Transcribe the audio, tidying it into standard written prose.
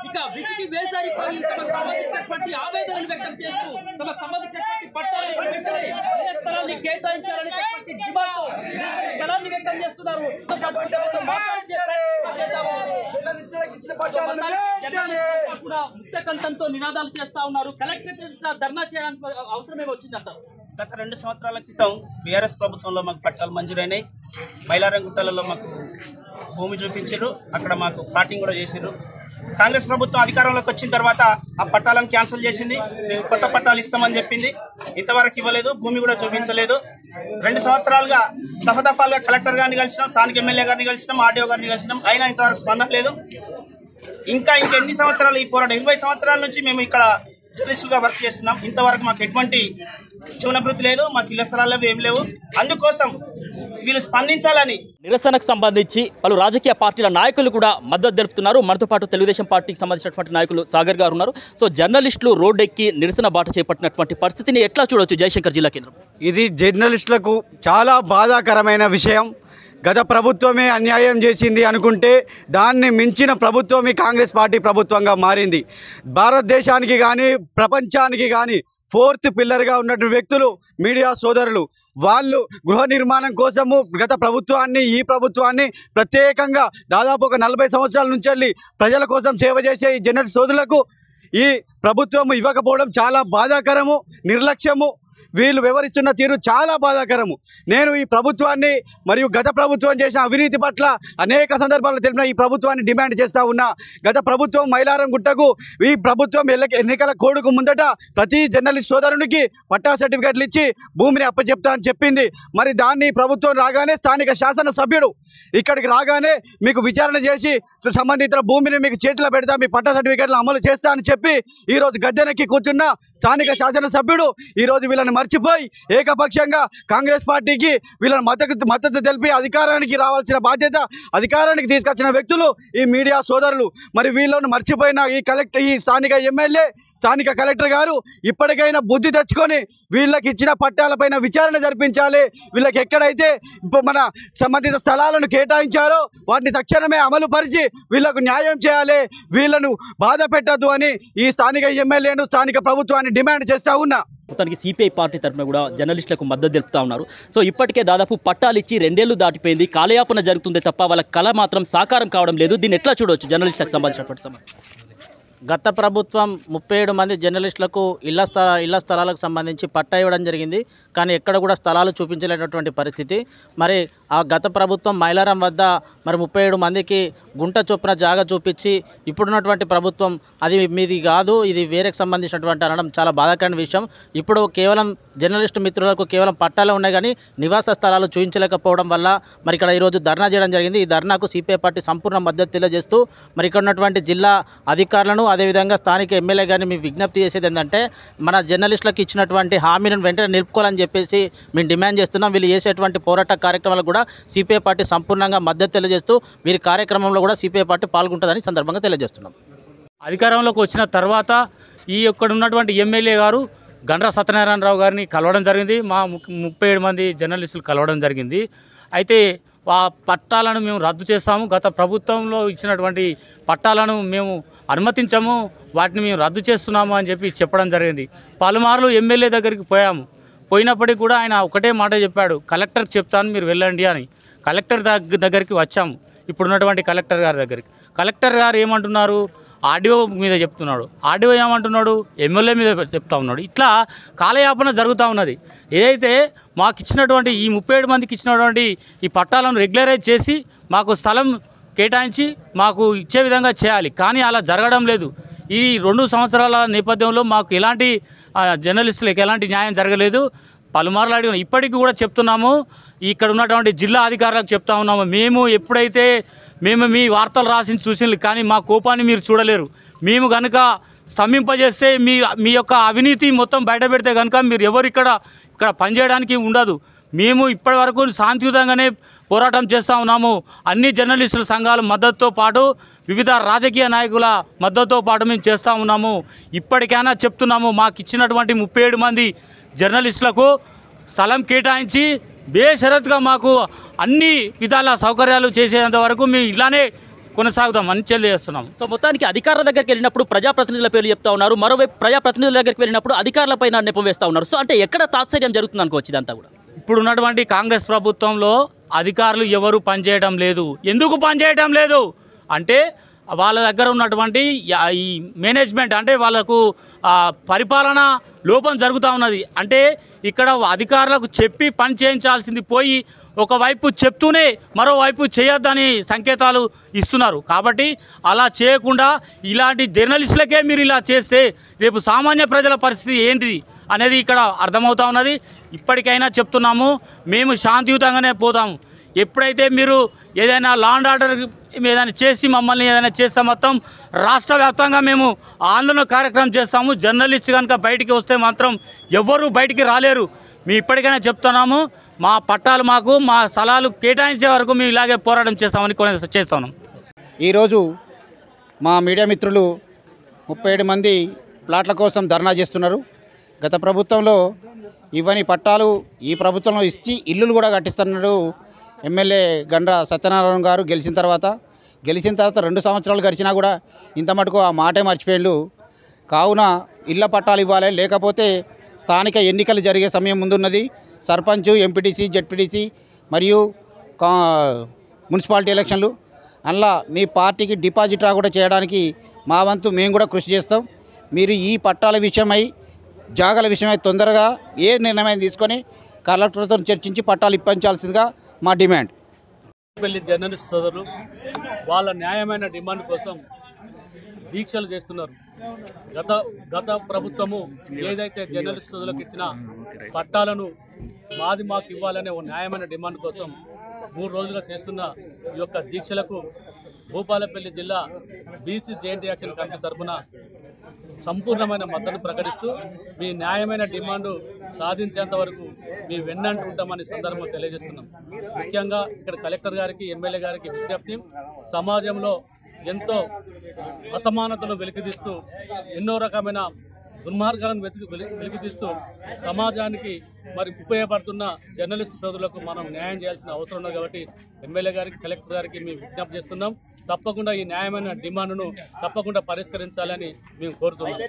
ఇక విసిగి వేసారిపోయి తమకు సంబంధించినటువంటి ఆవేదనలు వ్యక్తం చేస్తూ తమకు సంబంధించినటువంటి పట్టాలను స్థలాన్ని కేటాయించాలని స్థలాన్ని వ్యక్తం చేస్తున్నారు. ముక్త కంఠంతో నినాదాలు చేస్తా ఉన్నారు. కలెక్టరేట్ ధర్నా చేయడానికి అవసరమే వచ్చిందంటారు. గత 2 సంవత్సరాల క్రితం బీఆర్ఎస్ ప్రభుత్వంలో మాకు పట్టాలు మంజూరైనాయి. మైలారంగుట్టలలో మాకు భూమి చూపించారు, అక్కడ మాకు ప్లాటింగ్ కూడా చేసారు. కాంగ్రెస్ ప్రభుత్వం అధికారంలోకి వచ్చిన తర్వాత ఆ పట్టాలను క్యాన్సిల్ చేసింది. మేము కొత్త పట్టాలు ఇస్తామని చెప్పింది, ఇంతవరకు ఇవ్వలేదు. భూమి కూడా చూపించలేదు. 2 సంవత్సరాలుగా దఫాలుగా కలెక్టర్ గారిని కలిసినాం, స్థానిక ఎమ్మెల్యే గారిని కలిసినాం, ఆర్డీఓ గారిని కలిసినాం, అయినా ఇంతవరకు స్పందన లేదు. ఇంకెన్ని సంవత్సరాలు ఈ పోరాటం? 20 సంవత్సరాల నుంచి మేము ఇక్కడ జర్నలిస్టులుగా వర్క్ చేస్తున్నాం. ఇంతవరకు మాకు ఎటువంటి జీవనభృతి లేదు, మాకు ఇళ్ల స్థలాలు ఏం లేవు. అందుకోసం వీళ్ళు స్పందించాలని నిరసనకు సంబంధించి పలు రాజకీయ పార్టీల నాయకులు కూడా మద్దతు తెలుపుతున్నారు. మనతో పాటు తెలుగుదేశం పార్టీకి సంబంధించినటువంటి నాయకులు సాగర్ గారు ఉన్నారు. సో జర్నలిస్టులు రోడ్డెక్కి నిరసన బాట చేపట్టినటువంటి పరిస్థితిని ఎట్లా చూడవచ్చు జయశంకర్ జిల్లా కేంద్రం? ఇది జర్నలిస్టులకు చాలా బాధాకరమైన విషయం. గత ప్రభుత్వమే అన్యాయం చేసింది అనుకుంటే దాన్ని మించిన ప్రభుత్వం ఈ కాంగ్రెస్ పార్టీ ప్రభుత్వంగా మారింది. భారతదేశానికి కానీ ప్రపంచానికి కానీ 4th పిల్లర్గా ఉన్నటువంటి వ్యక్తులు మీడియా సోదరులు. వాళ్ళు గృహ నిర్మాణం కోసము గత ప్రభుత్వాన్ని ఈ ప్రభుత్వాన్ని ప్రత్యేకంగా దాదాపు ఒక 40 సంవత్సరాల నుంచి వెళ్ళి ప్రజల కోసం సేవ చేసే ఈ జర్నలిస్ట్ సోదరులకు ఈ ప్రభుత్వం ఇవ్వకపోవడం చాలా బాధాకరము, నిర్లక్ష్యము. వీళ్ళు వ్యవహరిస్తున్న తీరు చాలా బాధాకరము. నేను ఈ ప్రభుత్వాన్ని మరియు గత ప్రభుత్వం చేసిన అవినీతి పట్ల అనేక సందర్భాల్లో తెలిపిన ఈ ప్రభుత్వాన్ని డిమాండ్ చేస్తూ ఉన్నా. గత ప్రభుత్వం మైలారం గుట్టకు ఈ ప్రభుత్వం ఎన్నికల కోడ్కు ముందట ప్రతి జర్నలిస్ట్ సోదరునికి పట్టా సర్టిఫికెట్లు ఇచ్చి భూమిని అప్పచెప్తా అని చెప్పింది. మరి దాన్ని ప్రభుత్వం రాగానే స్థానిక శాసనసభ్యుడు ఇక్కడికి రాగానే మీకు విచారణ చేసి సంబంధిత భూమిని మీకు చేతిలో పెడతా, మీ పట్టా సర్టిఫికెట్లు అమలు చేస్తా అని చెప్పి ఈరోజు గద్దెనెక్కి కూర్చున్న స్థానిక శాసనసభ్యుడు ఈరోజు వీళ్ళని మర్చిపోయి ఏకపక్షంగా కాంగ్రెస్ పార్టీకి వీళ్ళని మద్దతు తెలిపి అధికారానికి రావాల్సిన బాధ్యత అధికారానికి తీసుకొచ్చిన వ్యక్తులు ఈ మీడియా సోదరులు. మరి వీళ్ళను మర్చిపోయిన ఈ స్థానిక ఎమ్మెల్యే స్థానిక కలెక్టర్ గారు ఇప్పటికైనా బుద్ధి తెచ్చుకొని వీళ్ళకి ఇచ్చిన పట్టాలపైన విచారణ జరిపించాలి. వీళ్ళకి ఎక్కడైతే మన సంబంధిత స్థలాలను కేటాయించారో వాటిని తక్షణమే అమలు పరిచి వీళ్ళకు న్యాయం చేయాలి, వీళ్ళను బాధ పెట్టద్దు అని ఈ స్థానిక ఎమ్మెల్యేను స్థానిక ప్రభుత్వాన్ని డిమాండ్ చేస్తూ ఉన్నా. మొత్తానికి సిపిఐ పార్టీ తరఫున కూడా జర్నలిస్టులకు మద్దతు తెలుపుతా ఉన్నారు. సో ఇప్పటికే దాదాపు పట్టాలు ఇచ్చి 2 ఏళ్లు దాటిపోయింది, కాలయాపన జరుగుతుంది తప్ప వాళ్ళ కళ మాత్రం సాకారం కావడం లేదు. దీన్ని ఎట్లా చూడవచ్చు జర్నలిస్టులకు సంబంధించినటువంటి సమస్య? గత ప్రభుత్వం 37 మంది జర్నలిస్టులకు ఇళ్ల స్థలాలకు సంబంధించి పట్టా ఇవ్వడం జరిగింది. కానీ ఎక్కడ కూడా స్థలాలు చూపించలేనటువంటి పరిస్థితి. మరి ఆ గత ప్రభుత్వం మైలారం వద్ద మరి 37 మందికి గుంట చొప్పున జాగా చూపించి ఇప్పుడున్నటువంటి ప్రభుత్వం అది మీది కాదు, ఇది వేరేకి సంబంధించినటువంటి అనడం చాలా బాధాకరమైన విషయం. ఇప్పుడు కేవలం జర్నలిస్టు మిత్రులకు కేవలం పట్టాలే ఉన్నాయి కానీ నివాస స్థలాలు చూపించలేకపోవడం వల్ల మరి ఇక్కడ ఈరోజు ధర్నా చేయడం జరిగింది. ఈ ధర్నాకు సిపిఐ పార్టీ సంపూర్ణ మద్దతు తెలియజేస్తూ మరి ఇక్కడ ఉన్నటువంటి జిల్లా అధికారులను అదేవిధంగా స్థానిక ఎమ్మెల్యే గారిని మేము విజ్ఞప్తి చేసేది ఏంటంటే మన జర్నలిస్టులకు ఇచ్చినటువంటి హామీలను వెంటనే నిలుపుకోవాలని చెప్పేసి మేము డిమాండ్ చేస్తున్నాం. వీళ్ళు చేసేటువంటి పోరాట కార్యక్రమాలకు కూడా సిపిఐ పార్టీ సంపూర్ణంగా మద్దతు తెలియజేస్తూ వీరి కార్యక్రమంలో కూడా సిపిఐ పార్టీ పాల్గొంటుందని సందర్భంగా తెలియజేస్తున్నాం. అధికారంలోకి వచ్చిన తర్వాత ఈ ఇక్కడ ఉన్నటువంటి ఎమ్మెల్యే గారు గండ్ర సత్యనారాయణరావు గారిని కలవడం జరిగింది. మా 37 మంది జర్నలిస్టులు కలవడం జరిగింది. అయితే ఆ పట్టాలను మేము రద్దు చేస్తాము, గత ప్రభుత్వంలో ఇచ్చినటువంటి పట్టాలను మేము అనుమతించము, వాటిని మేము రద్దు చేస్తున్నాము అని చెప్పడం జరిగింది. పలుమార్లు ఎమ్మెల్యే దగ్గరికి పోయినప్పటికీ కూడా ఆయన ఒకటే మాట చెప్పాడు, కలెక్టర్కి చెప్తాను మీరు వెళ్ళండి అని. కలెక్టర్ దగ్గరికి వచ్చాము, ఇప్పుడున్నటువంటి కలెక్టర్ గారి దగ్గరికి. కలెక్టర్ గారు ఏమంటున్నారు, ఆర్డీఓ మీద చెప్తున్నాడు, ఆర్డీఓ ఏమంటున్నాడు, ఎమ్మెల్యే మీద చెప్తా ఉన్నాడు. ఇట్లా కాలయాపన జరుగుతూ ఉన్నది. ఏదైతే మాకు ఇచ్చినటువంటి ఈ 37 మందికి ఇచ్చినటువంటి ఈ పట్టాలను రెగ్యులరైజ్ చేసి మాకు స్థలం కేటాయించి మాకు ఇచ్చే విధంగా చేయాలి, కానీ అలా జరగడం లేదు. ఈ 2 సంవత్సరాల నేపథ్యంలో మాకు ఎలాంటి జర్నలిస్టులకు ఎలాంటి న్యాయం జరగలేదు. పలుమార్లు అడిగిన ఇప్పటికీ కూడా చెప్తున్నాము, ఇక్కడ ఉన్నటువంటి జిల్లా అధికారులకు చెప్తా ఉన్నాము, మేము మీ వార్తలు రాసి చూసింది కానీ మా కోపాన్ని మీరు చూడలేరు. మేము కనుక స్తంభింపజేస్తే మీ యొక్క అవినీతి మొత్తం బయట పెడితే కనుక మీరు ఎవరు ఇక్కడ పనిచేయడానికి ఉండదు. మేము ఇప్పటి వరకు శాంతియుతంగానే పోరాటం చేస్తూ ఉన్నాము. అన్ని జర్నలిస్టుల సంఘాల మద్దతుతో పాటు వివిధ రాజకీయ నాయకుల మద్దతుతో పాటు మేము చేస్తూ ఉన్నాము. ఇప్పటికైనా చెప్తున్నాము, మాకు ఇచ్చినటువంటి 37 మంది జర్నలిస్టులకు స్థలం కేటాయించి బేషరతుగా మాకు అన్ని విధాల సౌకర్యాలు చేసేంత వరకు మేము ఇలానే కొనసాగుతామని తెలియజేస్తున్నాం. సో మొత్తానికి అధికారుల దగ్గరికి వెళ్ళినప్పుడు ప్రజాప్రతినిధుల పేర్లు చెప్తా ఉన్నారు, మరోవైపు ప్రజాప్రతినిధుల దగ్గరికి వెళ్ళినప్పుడు అధికారులపైన నెపం వేస్తూ ఉన్నారు. సో అంటే ఎక్కడ తాత్సర్యం జరుగుతుంది అనుకోవచ్చు ఇదంతా కూడా? ఇప్పుడు ఉన్నటువంటి కాంగ్రెస్ ప్రభుత్వంలో అధికారులు ఎవరు పనిచేయడం లేదు. ఎందుకు పనిచేయడం లేదు అంటే వాళ్ళ దగ్గర ఉన్నటువంటి ఈ మేనేజ్మెంట్ అంటే వాళ్ళకు పరిపాలన లోపం జరుగుతూ ఉన్నది. అంటే ఇక్కడ అధికారులకు చెప్పి పని చేయించాల్సింది పోయి ఒకవైపు చెప్తూనే మరోవైపు చేయొద్దని సంకేతాలు ఇస్తున్నారు. కాబట్టి అలా చేయకుండా ఇలాంటి జర్నలిస్టులకే మీరు ఇలా చేస్తే రేపు సామాన్య ప్రజల పరిస్థితి ఏంటిది అనేది ఇక్కడ అర్థమవుతా ఉన్నది. ఇప్పటికైనా చెప్తున్నాము, మేము శాంతియుతంగానే పోతాము. ఎప్పుడైతే మీరు ఏదైనా లా అండ్ ఆర్డర్ ఏదైనా చేసి మమ్మల్ని ఏదైనా చేస్తే మొత్తం రాష్ట్ర వ్యాప్తంగా మేము ఆందోళన కార్యక్రమం చేస్తాము. జర్నలిస్ట్ కనుక బయటికి వస్తే మాత్రం ఎవ్వరూ బయటికి రాలేరు. మేము ఇప్పటికైనా చెప్తున్నాము, మా పట్టాలు మాకు మా స్థలాలు కేటాయించే వరకు మేము ఇలాగే పోరాటం చేస్తామని చేస్తున్నాం. ఈరోజు మా మీడియా మిత్రులు 37 మంది ప్లాట్ల కోసం ధర్నా చేస్తున్నారు. గత ప్రభుత్వంలో ఇవ్వని పట్టాలు ఈ ప్రభుత్వంలో ఇచ్చి ఇల్లులు కూడా కట్టిస్తున్నారు. ఎమ్మెల్యే గండ్ర సత్యనారాయణ గారు గెలిచిన తర్వాత 2 సంవత్సరాలు గడిచినా కూడా ఇంత మటుకు ఆ మాటే మర్చిపోయిండు. కావున ఇళ్ల పట్టాలు ఇవ్వాలి, లేకపోతే స్థానిక ఎన్నికలు జరిగే సమయం ముందున్నది. సర్పంచ్, ఎంపీటీసీ, జెడ్పీటీసీ మరియు మున్సిపాలిటీ ఎలక్షన్లు. అందులో మీ పార్టీకి డిపాజిట్ రాకుండా చేయడానికి మా వంతు మేము కూడా కృషి చేస్తాం. మీరు ఈ పట్టాల విషయమై జాగాల విషయమై తొందరగా ఏ నిర్ణయం తీసుకొని కలెక్టర్తో చర్చించి పట్టాలు ఇప్పించాల్సిందిగా మా డిమాండ్. పెళ్లి జర్నలిస్ట్ సోదరులు వాళ్ళ న్యాయమైన డిమాండ్ కోసం దీక్షలు చేస్తున్నారు. గత ప్రభుత్వము ఏదైతే జర్నలిస్ట్ సోదరులకు ఇచ్చిన పట్టాలను మాకు ఇవ్వాలనే ఒక న్యాయమైన డిమాండ్ కోసం 3 రోజులుగా చేస్తున్న ఈ యొక్క దీక్షలకు భూపాలపల్లి జిల్లా బీసీ జేఎన్టీ యాక్షన్ కమిటీ తరఫున సంపూర్ణమైన మద్దతు ప్రకటిస్తూ మీ న్యాయమైన డిమాండ్ సాధించేంత వరకు మీ వెన్నంటూ ఉంటామని సందర్భంగా తెలియజేస్తున్నాం. ముఖ్యంగా ఇక్కడ కలెక్టర్ గారికి, ఎమ్మెల్యే గారికి విజ్ఞప్తి, సమాజంలో ఎంతో అసమానతను వెలికితీస్తూ ఎన్నో రకమైన దుర్మార్గాలను వెలికితీస్తూ సమాజానికి మరి ఉపయోగపడుతున్న జర్నలిస్టు సోదరులకు మనం న్యాయం చేయాల్సిన అవసరం ఉంది. కాబట్టి ఎమ్మెల్యే గారికి, కలెక్టర్ గారికి మేము విజ్ఞప్తి చేస్తున్నాం. తప్పకుండా ఈ న్యాయమైన డిమాండ్ను తప్పకుండా పరిష్కరించాలని మేము కోరుతున్నాం.